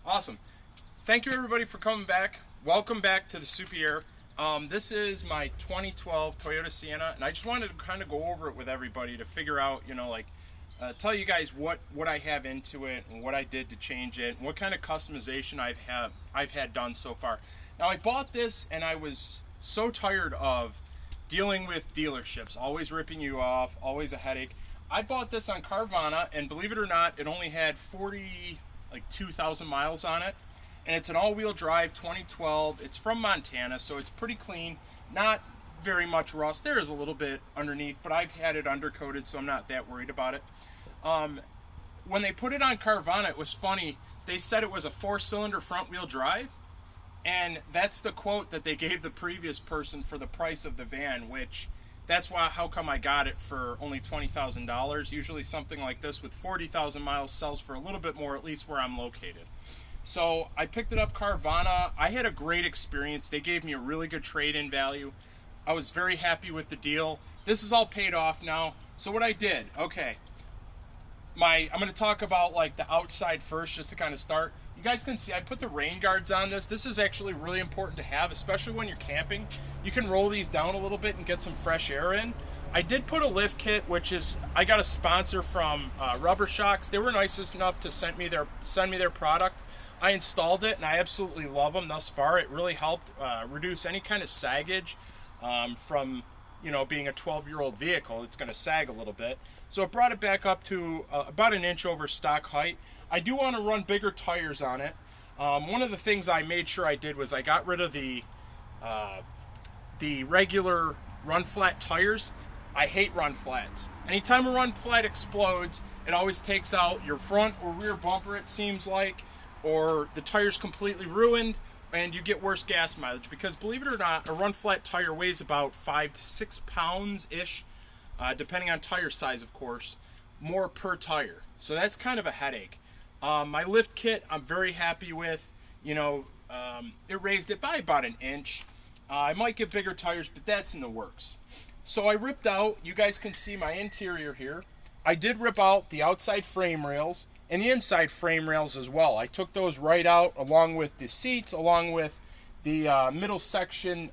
Awesome. Thank you everybody for coming back. Welcome back to the Soupier. This is my 2012 Toyota Sienna, and I just wanted to kind of go over it with everybody to figure out, tell you guys what I have into it and what I did to change it and what kind of customization I've had done so far. Now, I bought this and I was so tired of dealing with dealerships, always ripping you off, always a headache. I bought this on Carvana, and believe it or not, it only had 2,000 miles on it, and it's an all-wheel drive 2012. It's from Montana, so it's pretty clean, not very much rust. There is a little bit underneath, but I've had it undercoated, so I'm not that worried about it. When they put it on Carvana, it was funny. They said it was a 4-cylinder front-wheel drive, and that's the quote that they gave the previous person for the price of the van, which that's how come I got it for only $20,000. Usually something like this with 40,000 miles sells for a little bit more, at least where I'm located. So I picked it up Carvana. I had a great experience. They gave me a really good trade-in value. I was very happy with the deal. This is all paid off now. So what I did, okay, I'm going to talk about like the outside first just to kind of start. You guys can see I put the rain guards on this. This is actually really important to have, especially when you're camping. You can roll these down a little bit and get some fresh air in. I did put a lift kit, which is, I got a sponsor from Rubber Shocks. They were nice enough to send me their product. I installed it and I absolutely love them thus far. It really helped reduce any kind of saggage from being a 12-year-old vehicle. It's going to sag a little bit. So it brought it back up to about an inch over stock height. I do want to run bigger tires on it. One of the things I made sure I did was I got rid of the regular run flat tires. I hate run flats. Anytime a run flat explodes, it always takes out your front or rear bumper, it seems like, or the tire's completely ruined, and you get worse gas mileage. Because believe it or not, a run flat tire weighs about 5 to 6 pounds-ish, depending on tire size, of course, more per tire. So that's kind of a headache. My lift kit, I'm very happy with. It raised it by about an inch. I might get bigger tires, but that's in the works. So I ripped out, you guys can see my interior here. I did rip out the outside frame rails and the inside frame rails as well. I took those right out along with the seats, along with the middle section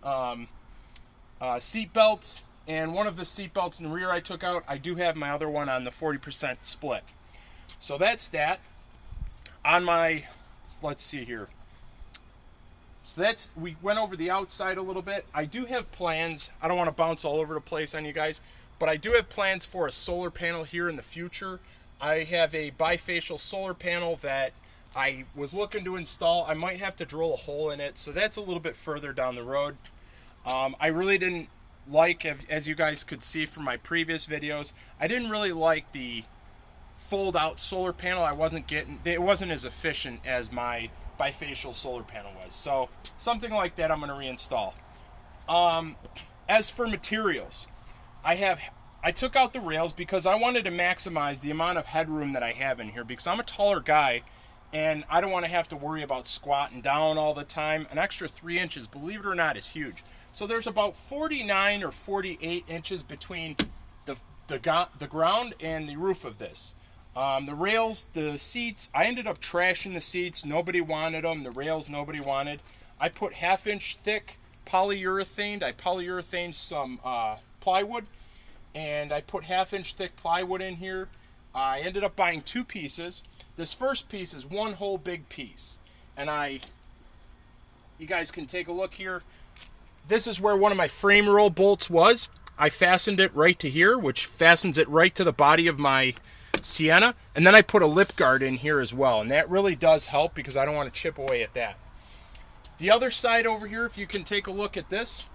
seat belts, and one of the seat belts in the rear I took out. I do have my other one on the 40% split. So that's that. On my, let's see here. So we went over the outside a little bit. I do have plans. I don't want to bounce all over the place on you guys, but I do have plans for a solar panel here in the future. I have a bifacial solar panel that I was looking to install. I might have to drill a hole in it, so that's a little bit further down the road. I really didn't like, as you guys could see from my previous videos, I didn't really like the fold out solar panel. It wasn't as efficient as my bifacial solar panel was. So something like that I'm going to reinstall. As for materials, I took out the rails because I wanted to maximize the amount of headroom that I have in here, because I'm a taller guy and I don't want to have to worry about squatting down all the time. An extra 3 inches, believe it or not, is huge. So there's about 49 or 48 inches between the ground and the roof of this. The rails, the seats, I ended up trashing the seats. Nobody wanted them. The rails, nobody wanted. I put 1/2 inch thick polyurethane. I polyurethaned some plywood, and I put 1/2 inch thick plywood in here. I ended up buying 2 pieces. This first piece is one whole big piece, and you guys can take a look here. This is where one of my frame roll bolts was. I fastened it right to here, which fastens it right to the body of my Sienna, and then I put a lip guard in here as well, and that really does help because I don't want to chip away at that. The other side over here, if you can take a look at this,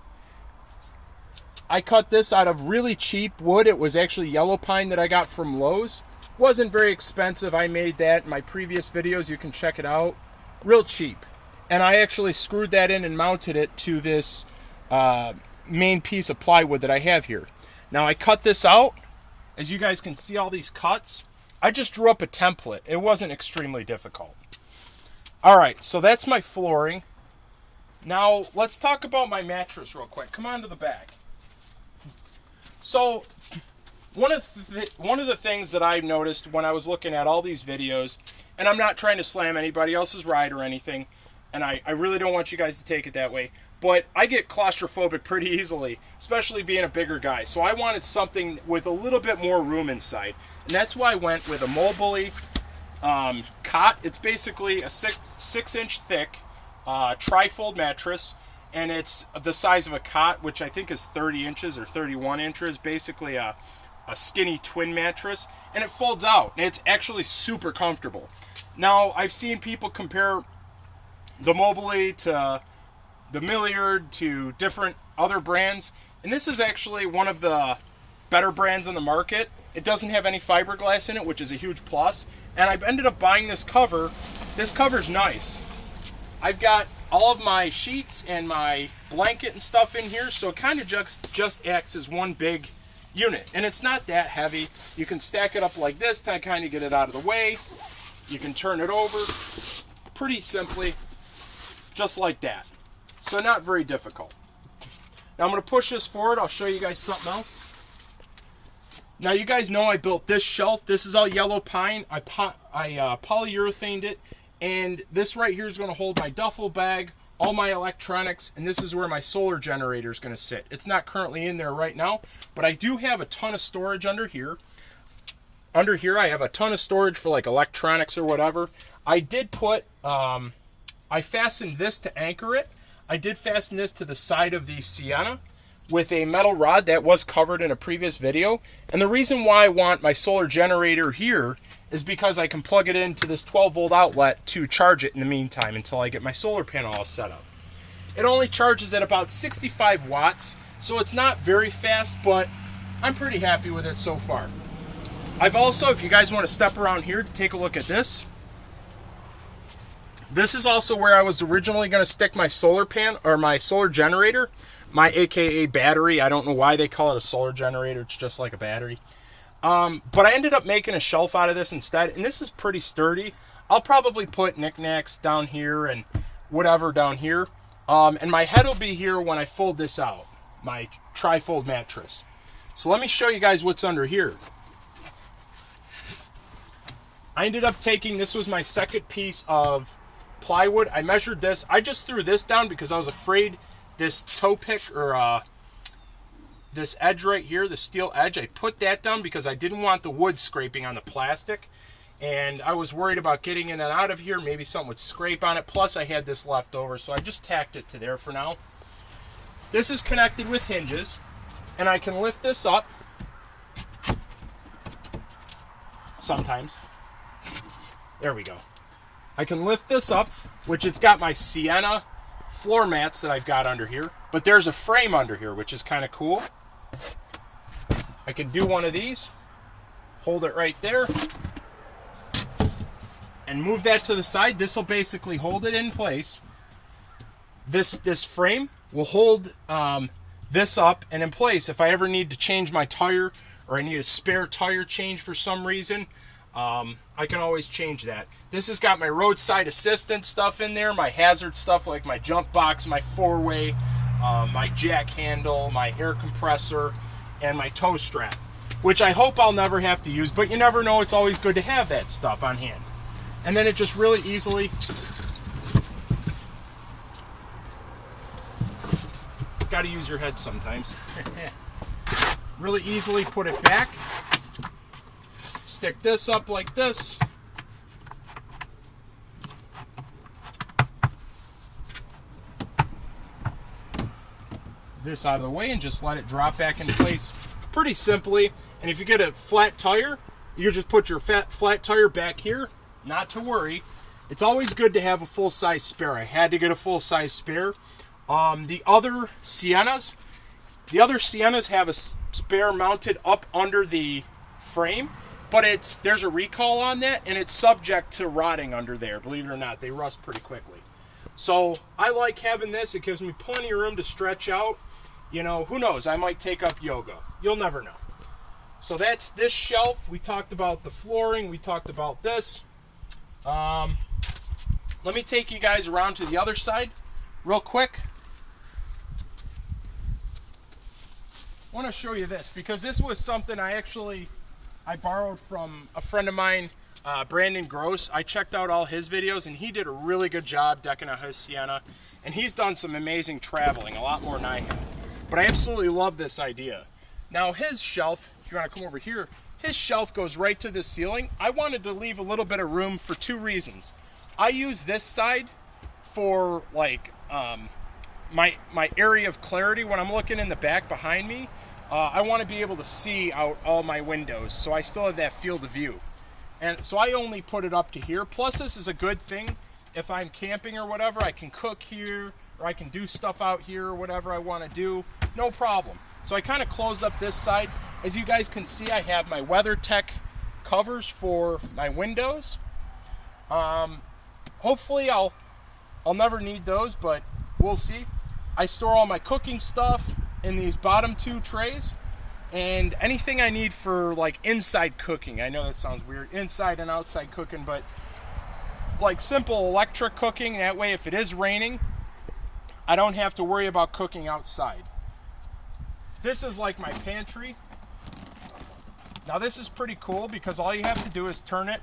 I cut this out of really cheap wood. It was actually yellow pine that I got from Lowe's. Wasn't very expensive. I made that in my previous videos. You can check it out. Real cheap. And I actually screwed that in and mounted it to this main piece of plywood that I have here. Now I cut this out. As you guys can see all these cuts, I just drew up a template. It wasn't extremely difficult. Alright, so that's my flooring. Now let's talk about my mattress real quick. Come on to the back. So one of the things that I noticed when I was looking at all these videos And I'm not trying to slam anybody else's ride or anything, and I really don't want you guys to take it that way. But I get claustrophobic pretty easily, especially being a bigger guy. So I wanted something with a little bit more room inside. And that's why I went with a Mobily cot. It's basically a 6-inch thick trifold mattress. And it's the size of a cot, which I think is 30 inches or 31 inches. Basically a skinny twin mattress. And it folds out. And it's actually super comfortable. Now, I've seen people compare the Mobily to the Milliard to different other brands, and this is actually one of the better brands on the market. It doesn't have any fiberglass in it, which is a huge plus, and I've ended up buying this cover. This cover's nice. I've got all of my sheets and my blanket and stuff in here, so it kind of just acts as one big unit, and it's not that heavy. You can stack it up like this to kind of get it out of the way. You can turn it over pretty simply, just like that. So not very difficult. Now I'm going to push this forward. I'll show you guys something else. Now you guys know I built this shelf. This is all yellow pine. I polyurethaned it. And this right here is going to hold my duffel bag, all my electronics, and this is where my solar generator is going to sit. It's not currently in there right now, but I do have a ton of storage under here. Under here I have a ton of storage for like electronics or whatever. I did put, I fastened this to anchor it. I did fasten this to the side of the Sienna with a metal rod that was covered in a previous video. And the reason why I want my solar generator here is because I can plug it into this 12-volt outlet to charge it in the meantime until I get my solar panel all set up. It only charges at about 65 watts, so it's not very fast, but I'm pretty happy with it so far. I've also, if you guys want to step around here to take a look at this, this is also where I was originally going to stick my solar panel or my solar generator, my AKA battery. I don't know why they call it a solar generator. It's just like a battery. But I ended up making a shelf out of this instead, and this is pretty sturdy. I'll probably put knickknacks down here and whatever down here. And my head will be here when I fold this out, my trifold mattress. So let me show you guys what's under here. I ended up taking, this was my second piece of plywood. I measured this. I just threw this down because I was afraid this toe pick or this edge right here, the steel edge, I put that down because I didn't want the wood scraping on the plastic. And I was worried about getting in and out of here. Maybe something would scrape on it. Plus I had this left over, so I just tacked it to there for now. This is connected with hinges, and I can lift this up sometimes. There we go. I can lift this up, which it's got my Sienna floor mats that I've got under here, but there's a frame under here, which is kind of cool. I can do one of these, hold it right there, and move that to the side. This will basically hold it in place. This frame will hold this up and in place. If I ever need to change my tire or I need a spare tire change for some reason, I can always change that. This has got my roadside assistance stuff in there, my hazard stuff like my jump box, my four-way, my jack handle, my air compressor, and my tow strap, which I hope I'll never have to use, but you never know. It's always good to have that stuff on hand. And then it just really easily, got to use your head sometimes, really easily put it back. Stick this up like this. This out of the way and just let it drop back into place pretty simply. And if you get a flat tire, you just put your flat tire back here. Not to worry. It's always good to have a full-size spare. I had to get a full-size spare. The other Siennas have a spare mounted up under the frame. But there's a recall on that, and it's subject to rotting under there. Believe it or not, they rust pretty quickly. So I like having this. It gives me plenty of room to stretch out. You know, who knows? I might take up yoga. You'll never know. So that's this shelf. We talked about the flooring. We talked about this. Let me take you guys around to the other side real quick. I want to show you this because this was something I borrowed from a friend of mine Brandon Gross. I checked out all his videos, and he did a really good job decking out his Sienna. And he's done some amazing traveling, a lot more than I have. But I absolutely love this idea. Now his shelf, if you want to come over here, his shelf goes right to the ceiling. I wanted to leave a little bit of room for two reasons. I use this side for like my area of clarity when I'm looking in the back behind me. I want to be able to see out all my windows, so I still have that field of view. And so I only put it up to here. Plus, this is a good thing. If I'm camping or whatever, I can cook here, or I can do stuff out here, or whatever I want to do. No problem. So I kind of closed up this side. As you guys can see, I have my WeatherTech covers for my windows. Hopefully, I'll never need those, but we'll see. I store all my cooking stuff in these bottom two trays, and anything I need for like inside cooking. I know that sounds weird, inside and outside cooking, but like simple electric cooking. That way, if it is raining, I don't have to worry about cooking outside. This is like my pantry. Now this is pretty cool because all you have to do is turn it.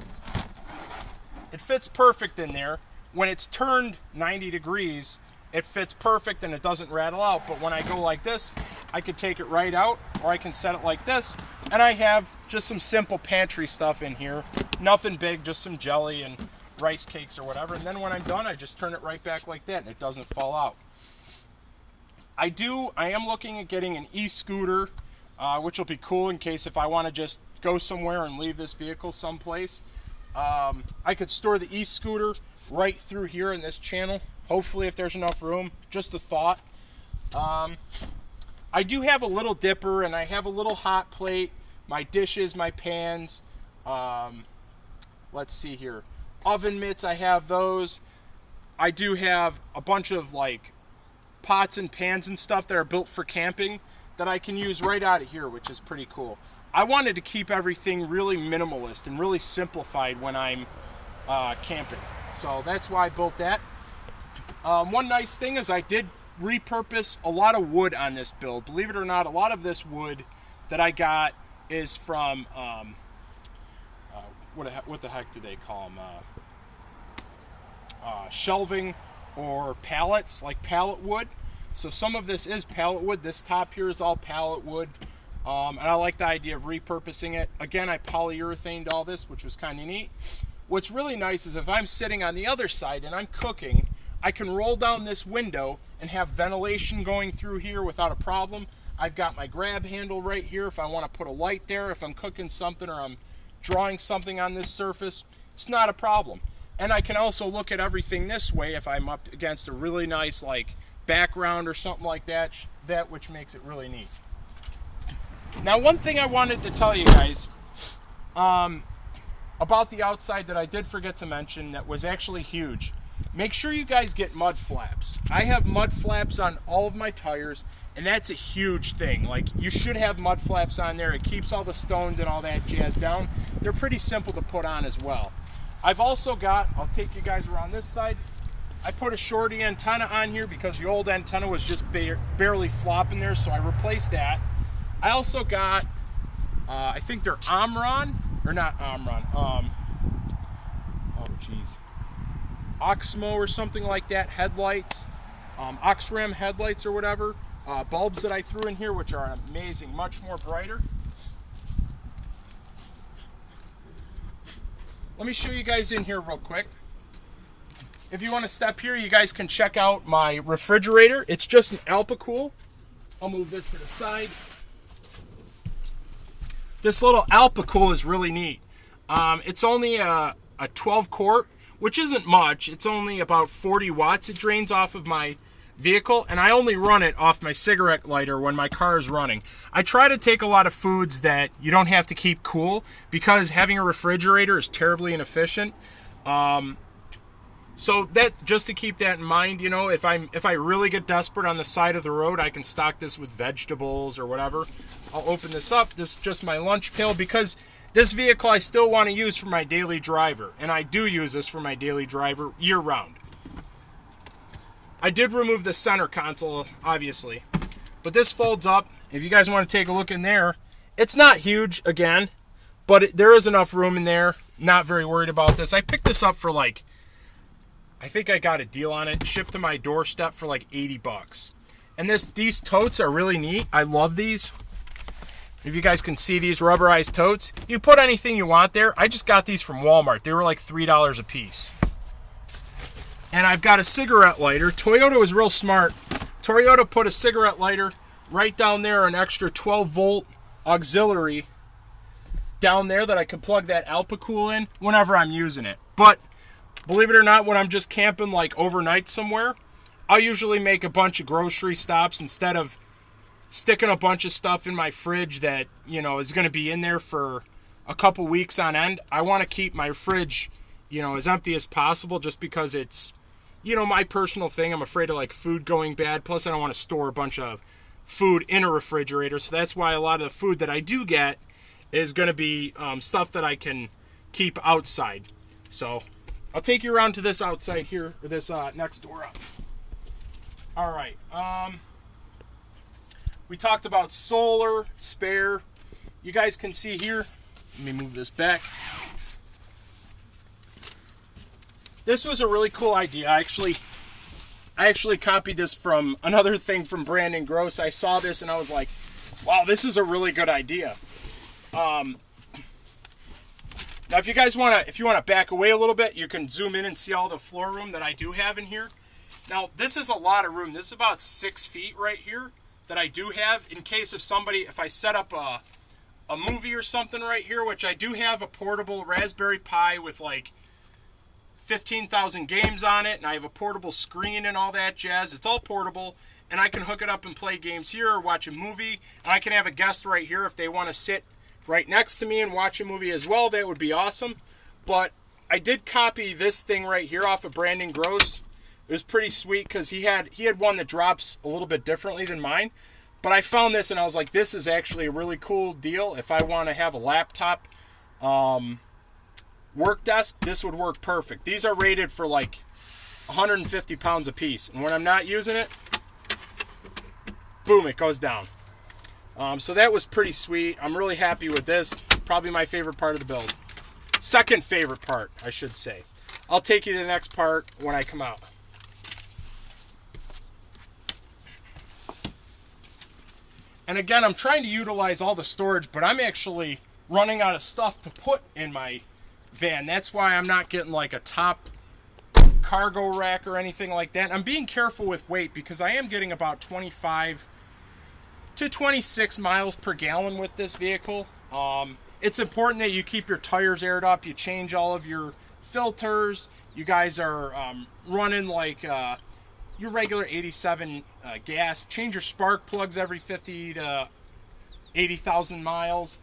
It fits perfect in there. When it's turned 90 degrees, it fits perfect and it doesn't rattle out. But when I go like this, I can take it right out, or I can set it like this, and I have just some simple pantry stuff in here. Nothing big, just some jelly and rice cakes or whatever. And then when I'm done, I just turn it right back like that and it doesn't fall out. I am looking at getting an e-scooter, which will be cool in case if I want to just go somewhere and leave this vehicle someplace. I could store the e-scooter right through here in this channel. Hopefully, if there's enough room. Just a thought. I do have a little dipper, and I have a little hot plate, my dishes, my pans. Let's see here. Oven mitts, I have those. I do have a bunch of like pots and pans and stuff that are built for camping that I can use right out of here, which is pretty cool. I wanted to keep everything really minimalist and really simplified when I'm camping. So that's why I built that. One nice thing is I did repurpose a lot of wood on this build. Believe it or not, a lot of this wood that I got is from, what the heck do they call them? Shelving or pallets, like pallet wood. So some of this is pallet wood. This top here is all pallet wood. And I like the idea of repurposing it. Again, I polyurethaned all this, which was kind of neat. What's really nice is if I'm sitting on the other side and I'm cooking, I can roll down this window and have ventilation going through here without a problem. I've got my grab handle right here if I want to put a light there, if I'm cooking something or I'm drawing something on this surface. It's not a problem. And I can also look at everything this way if I'm up against a really nice like background or something like that, which makes it really neat. Now, one thing I wanted to tell you guys about the outside that I did forget to mention that was actually huge. Make sure you guys get mud flaps. I have mud flaps on all of my tires, and that's a huge thing. Like, you should have mud flaps on there. It keeps all the stones and all that jazz down. They're pretty simple to put on as well. I've also got, I'll take you guys around this side. I put a shorty antenna on here because the old antenna was just barely flopping there, so I replaced that. I also got, I think they're Omron, or not Omron, Oxmo or something like that, headlights, Oxram headlights or whatever, bulbs that I threw in here, which are amazing, much more brighter. Let me show you guys in here real quick. If you want to step here, you guys can check out my refrigerator. It's just an Alpacool. I'll move this to the side. This little Alpacool is really neat. It's only a 12 quart, which isn't much. It's only about 40 watts it drains off of my vehicle, and I only run it off my cigarette lighter when my car is running. I try to take a lot of foods that you don't have to keep cool because having a refrigerator is terribly inefficient. So that, just to keep that in mind, you know, if I really get desperate on the side of the road, I can stock this with vegetables or whatever. I'll open this up. This is just my lunch pail because this vehicle I still want to use for my daily driver, and I do use this for my daily driver year-round. I did remove the center console, obviously, but this folds up. If you guys want to take a look in there, it's not huge, again, but there is enough room in there. not very worried about this. I picked this up for like, I think I got a deal on it, shipped to my doorstep for like 80 bucks. And these totes are really neat. I love these. If you guys can see these rubberized totes, you put anything you want there. I just got these from Walmart. They were like $3 a piece. And I've got a cigarette lighter. Toyota was real smart. Toyota put a cigarette lighter right down there, an extra 12 volt auxiliary down there that I can plug that Alpacool in whenever I'm using it. But believe it or not, when I'm just camping like overnight somewhere, I'll usually make a bunch of grocery stops instead of sticking a bunch of stuff in my fridge that, you know, is going to be in there for a couple weeks on end. I want to keep my fridge, you know, as empty as possible just because it's, you know, my personal thing. I'm afraid of like food going bad. Plus I don't want to store a bunch of food in a refrigerator. So that's why a lot of the food that I do get is going to be stuff that I can keep outside. So I'll take you around to this outside here, or this next door up. All right. We talked about solar, spare. You guys can see here. Let me move this back. This was a really cool idea. I actually copied this from another thing from Brandon Gross. I saw this and I was like, wow, this is a really good idea. Now, if you want to back away a little bit, you can zoom in and see all the floor room that I do have in here. Now, this is a lot of room. This is about 6 feet right here that I do have in case if I set up a movie or something right here, which I do have a portable Raspberry Pi with like 15,000 games on it, and I have a portable screen and all that jazz. It's all portable, and I can hook it up and play games here or watch a movie, and I can have a guest right here if they want to sit right next to me and watch a movie as well. That would be awesome. But I did copy this thing right here off of Brandon Gross. It was pretty sweet because he had one that drops a little bit differently than mine. But I found this and I was like, this is actually a really cool deal. If I want to have a laptop work desk, this would work perfect. These are rated for like 150 pounds a piece. And when I'm not using it, boom, it goes down. So that was pretty sweet. I'm really happy with this. Probably my favorite part of the build. Second favorite part, I should say. I'll take you to the next part when I come out. And again, I'm trying to utilize all the storage, but I'm actually running out of stuff to put in my van. That's why I'm not getting like a top cargo rack or anything like that. I'm being careful with weight because I am getting about 25 to 26 miles per gallon with this vehicle. It's important that you keep your tires aired up. You change all of your filters. You guys are running like your regular 87 gas. Change your spark plugs every 50 to 80,000 miles.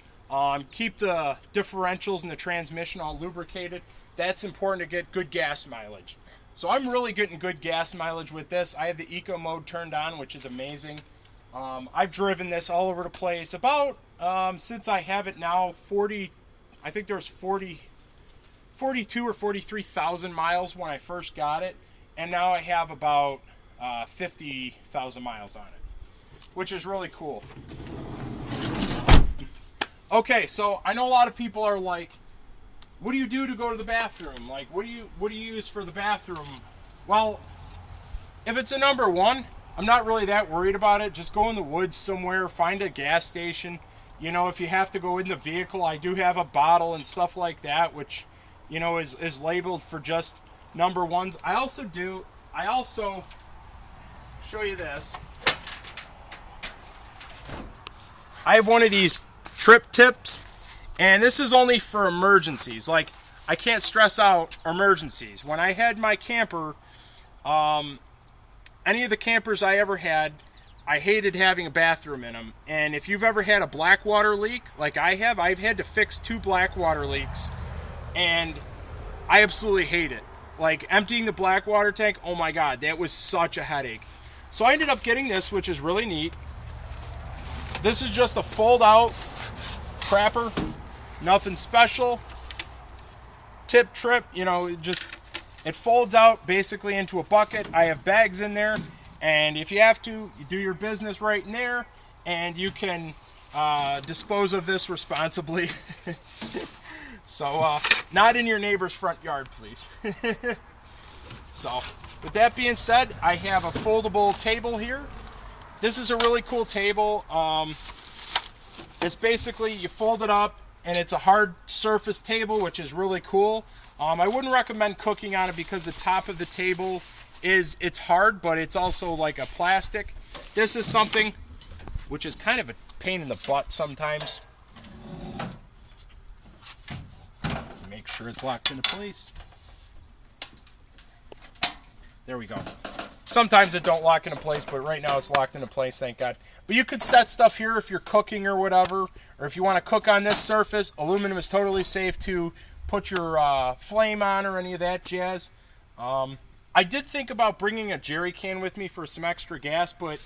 Keep the differentials and the transmission all lubricated. That's important to get good gas mileage. So I'm really getting good gas mileage with this. I have the eco mode turned on, which is amazing. I've driven this all over the place. About, since I have it now, I think there was 42 or 43,000 miles when I first got it. And now I have about 50,000 miles on it, which is really cool. Okay, so I know a lot of people are like, what do you do to go to the bathroom? Like, what do you use for the bathroom? Well, if it's a number one, I'm not really that worried about it. Just go in the woods somewhere, find a gas station. You know, if you have to go in the vehicle, I do have a bottle and stuff like that, which, you know, is labeled for just number ones. I also show you this. I have one of these trip tips, and this is only for emergencies. Like, I can't stress out emergencies. When I had my camper, any of the campers I ever had, I hated having a bathroom in them. And if you've ever had a black water leak, like I have, I've had to fix 2 black water leaks, and I absolutely hate it. Like, emptying the black water tank, oh my god, that was such a headache. So I ended up getting this, which is really neat. This is just a fold-out crapper, nothing special. Tip trip, you know, it folds out basically into a bucket. I have bags in there, and if you have to, you do your business right in there, and you can dispose of this responsibly. So, not in your neighbor's front yard, please. So, with that being said, I have a foldable table here. This is a really cool table. It's basically, you fold it up, and it's a hard surface table, which is really cool. I wouldn't recommend cooking on it because the top of the table it's hard, but it's also like a plastic. This is something which is kind of a pain in the butt sometimes. Make sure it's locked into place. There we go. Sometimes it don't lock into place, but right now it's locked into place, thank God. But you could set stuff here if you're cooking or whatever, or if you want to cook on this surface. Aluminum is totally safe to put your flame on or any of that jazz. I did think about bringing a jerry can with me for some extra gas, but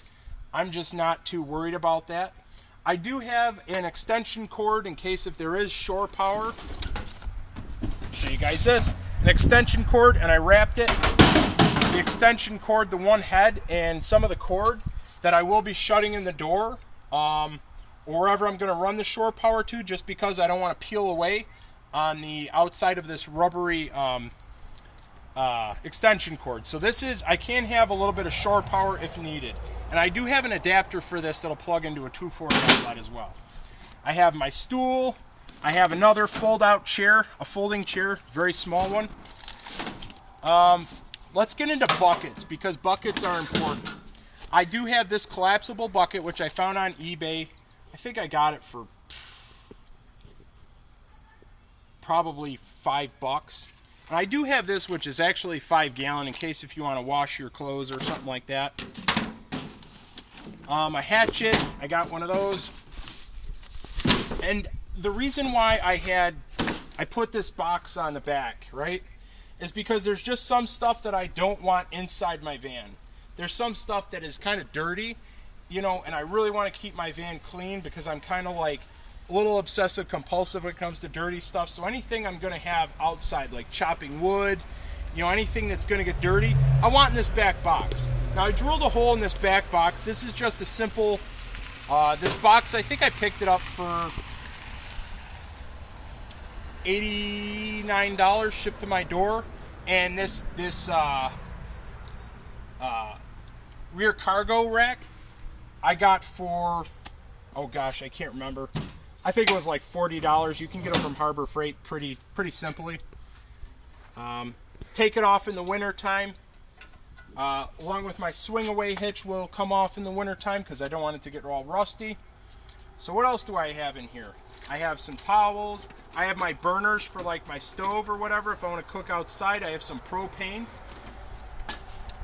I'm just not too worried about that. I do have an extension cord in case if there is shore power. I'll show you guys this. An extension cord, and I wrapped it. The extension cord, the one head, and some of the cord that I will be shutting in the door, or wherever I'm going to run the shore power to, just because I don't want to peel away on the outside of this rubbery extension cord. So this is, I can have a little bit of shore power if needed. And I do have an adapter for this that'll plug into a 240 outlet as well. I have my stool. I have another fold-out chair, a folding chair, very small one. Let's get into buckets, because buckets are important. I do have this collapsible bucket, which I found on eBay. I think I got it for probably $5. And I do have this, which is actually 5 gallon, in case if you want to wash your clothes or something like that. A hatchet, I got one of those. And the reason why I put this box on the back, right, is because there's just some stuff that I don't want inside my van. There's some stuff that is kind of dirty, you know, and I really want to keep my van clean because I'm kind of like a little obsessive compulsive when it comes to dirty stuff. So anything I'm going to have outside, like chopping wood, you know, anything that's going to get dirty, I want in this back box. Now I drilled a hole in this back box. This is just a simple, this box, I think I picked it up for $89 shipped to my door. And this rear cargo rack I got for, oh gosh, I can't remember. I think it was like $40. You can get them from Harbor Freight pretty simply. Take it off in the winter time. Along with my swing away hitch will come off in the winter time because I don't want it to get all rusty. So what else do I have in here? I have some towels. I have my burners for like my stove or whatever. If I want to cook outside, I have some propane.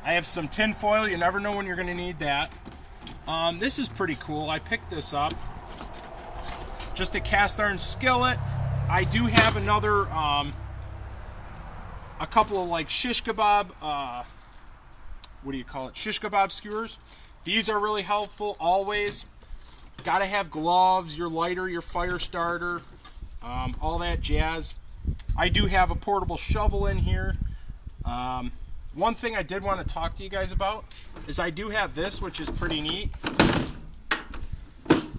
I have some tin foil. You never know when you're going to need that. This is pretty cool. I picked this up. Just a cast iron skillet. I do have another, a couple of like shish kebab, what do you call it? Shish kebab skewers. These are really helpful always. Gotta have gloves, your lighter, your fire starter, all that jazz. I do have a portable shovel in here. One thing I did want to talk to you guys about is I do have this, which is pretty neat.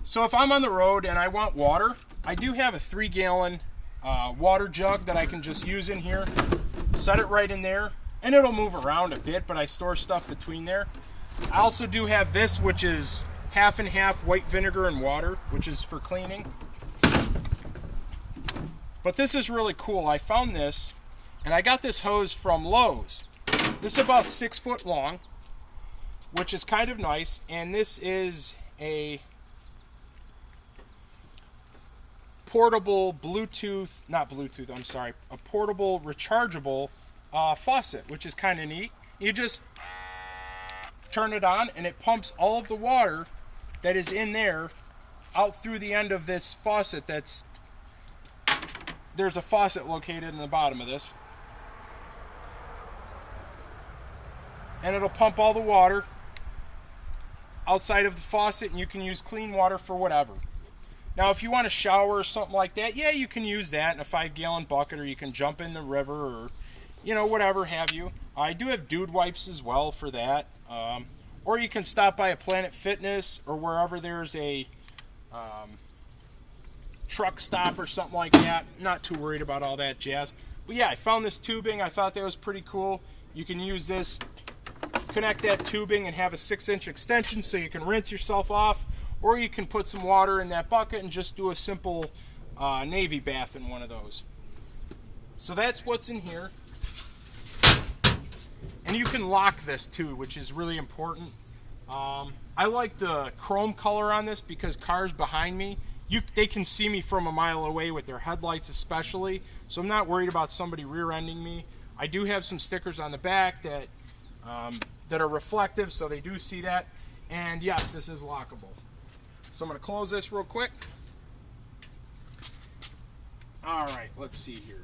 So if I'm on the road and I want water, I do have a 3-gallon water jug that I can just use in here. Set it right in there, and it'll move around a bit, but I store stuff between there. I also do have this, which is half and half white vinegar and water, which is for cleaning. But this is really cool. I found this, and I got this hose from Lowe's. This is about 6 foot long, which is kind of nice, and this is a portable a portable rechargeable faucet, which is kind of neat. You just turn it on, and it pumps all of the water that is in there out through the end of this faucet. There's a faucet located in the bottom of this, and it'll pump all the water outside of the faucet, and you can use clean water for whatever. Now if you want to shower or something like that, yeah, you can use that in a 5-gallon bucket, or you can jump in the river, or you know, whatever have you. I do have dude wipes as well for that. Or you can stop by a Planet Fitness or wherever there's a truck stop or something like that. Not too worried about all that jazz. But yeah, I found this tubing. I thought that was pretty cool. You can use this, connect that tubing and have a 6-inch extension so you can rinse yourself off, or you can put some water in that bucket and just do a simple Navy bath in one of those. So that's what's in here. And you can lock this too, which is really important. I like the chrome color on this because cars behind me, they can see me from a mile away with their headlights especially, so I'm not worried about somebody rear-ending me. I do have some stickers on the back that are reflective, so they do see that. And yes, this is lockable. So I'm going to close this real quick. Alright, let's see here.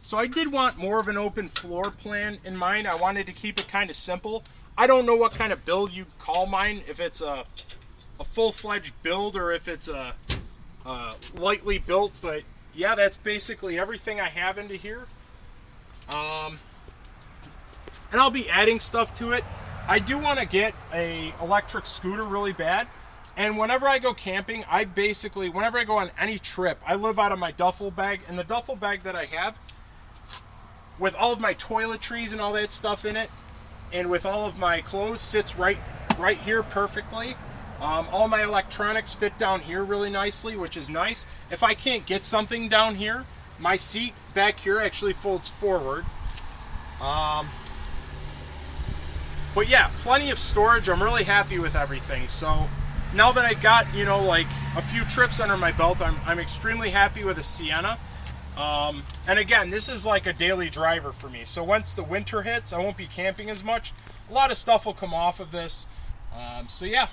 So I did want more of an open floor plan in mind. I wanted to keep it kind of simple. I don't know what kind of build you call mine, if it's a full-fledged build or if it's a lightly built, but yeah, that's basically everything I have into here. And I'll be adding stuff to it. I do want to get a electric scooter really bad. And whenever I go camping, whenever I go on any trip, I live out of my duffel bag. And the duffel bag that I have, with all of my toiletries and all that stuff in it, and with all of my clothes, sits right here perfectly. All my electronics fit down here really nicely, which is nice. If I can't get something down here, my seat back here actually folds forward. But yeah, plenty of storage. I'm really happy with everything. So now that I got, like a few trips under my belt, I'm extremely happy with the Sienna. And again, this is like a daily driver for me. So once the winter hits, I won't be camping as much. A lot of stuff will come off of this. So yeah,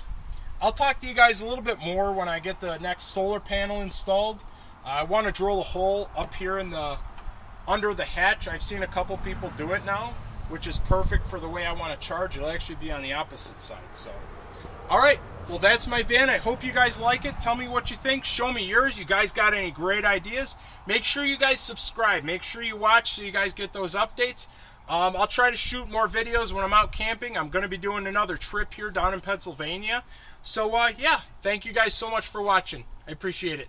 I'll talk to you guys a little bit more when I get the next solar panel installed. I want to drill a hole up here under the hatch. I've seen a couple people do it now, which is perfect for the way I want to charge. It'll actually be on the opposite side. So, all right. Well, that's my van. I hope you guys like it. Tell me what you think. Show me yours. You guys got any great ideas? Make sure you guys subscribe. Make sure you watch so you guys get those updates. I'll try to shoot more videos when I'm out camping. I'm going to be doing another trip here down in Pennsylvania. So, yeah, thank you guys so much for watching. I appreciate it.